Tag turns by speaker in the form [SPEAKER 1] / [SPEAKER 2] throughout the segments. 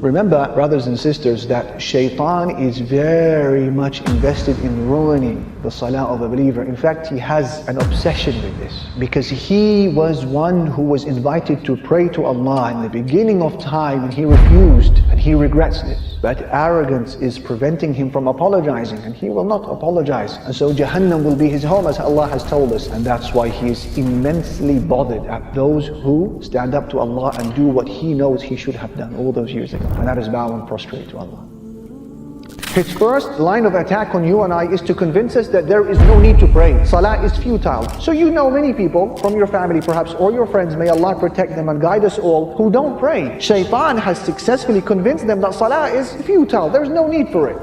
[SPEAKER 1] Remember, brothers and sisters, that shaitan is very much invested in ruining the salah of a believer. In fact, he has an obsession with this, because he was one who was invited to pray to Allah in the beginning of time, and he refused, and he regrets this. But arrogance is preventing him from apologizing, and he will not apologize. And so Jahannam will be his home, as Allah has told us. And that's why he is immensely bothered at those who stand up to Allah and do what he knows he should have done all those years ago. And that is bow and prostrate to Allah. His first line of attack on you and I is to convince us that there is no need to pray. Salah is futile. So you know many people from your family perhaps, or your friends, may Allah protect them and guide us all, who don't pray. Shaitan has successfully convinced them that salah is futile. There's no need for it.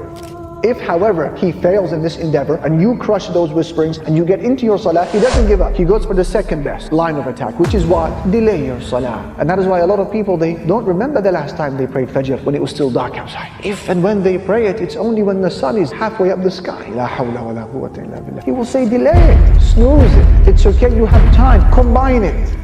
[SPEAKER 1] If, however, he fails in this endeavor and you crush those whisperings and you get into your salah, he doesn't give up. He goes for the second best line of attack, which is what? Delay your salah. And that is why a lot of people, they don't remember the last time they prayed Fajr when it was still dark outside. If and when they pray it, it's only when the sun is halfway up the sky. La hawla wa la quwwata illa billah. He will say delay it, snooze it. It's okay, you have time, combine it.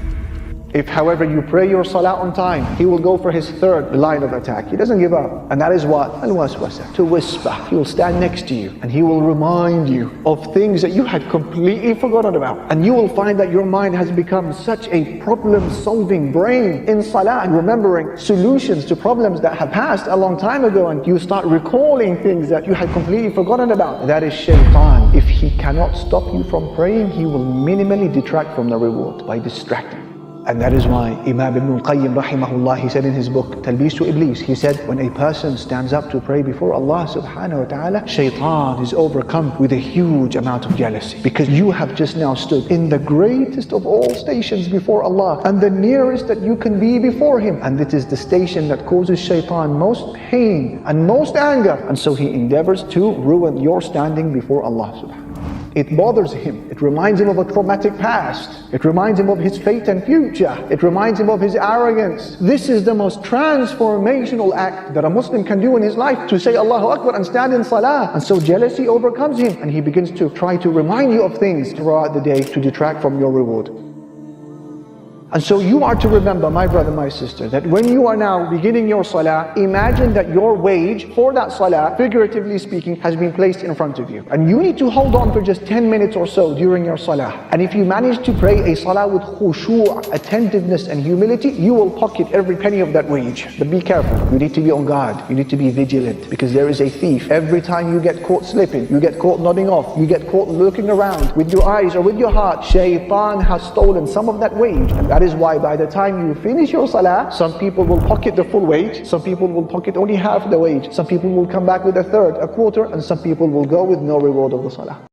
[SPEAKER 1] If, however, you pray your salah on time, he will go for his third line of attack. He doesn't give up. And that is what? Al-waswasa. To whisper. He will stand next to you and he will remind you of things that you had completely forgotten about. And you will find that your mind has become such a problem-solving brain in salah, and remembering solutions to problems that have passed a long time ago, and you start recalling things that you had completely forgotten about. That is shaitan. If he cannot stop you from praying, he will minimally detract from the reward by distracting. And that is why Imam Ibn al-Qayyim rahimahullah, he said in his book Talbisu Iblis, he said, when a person stands up to pray before Allah subhanahu wa ta'ala, shaitan is overcome with a huge amount of jealousy, because you have just now stood in the greatest of all stations before Allah, and the nearest that you can be before him, and it is the station that causes shaitan most pain and most anger, and so he endeavors to ruin your standing before Allah subhanahu wa ta'ala. It bothers him. It reminds him of a traumatic past. It reminds him of his fate and future. It reminds him of his arrogance. This is the most transformational act that a Muslim can do in his life, to say Allahu Akbar and stand in salah. And so jealousy overcomes him, and he begins to try to remind you of things throughout the day to detract from your reward. And so you are to remember, my brother, my sister, that when you are now beginning your salah, imagine that your wage for that salah, figuratively speaking, has been placed in front of you. And you need to hold on for just 10 minutes or so during your salah. And if you manage to pray a salah with khushu', attentiveness and humility, you will pocket every penny of that wage. But be careful, you need to be on guard, you need to be vigilant, because there is a thief. Every time you get caught slipping, you get caught nodding off, you get caught looking around with your eyes or with your heart, shaitan has stolen some of that wage. And that is why by the time you finish your salah, some people will pocket the full wage, some people will pocket only half the wage, some people will come back with a third, a quarter, and some people will go with no reward of the salah.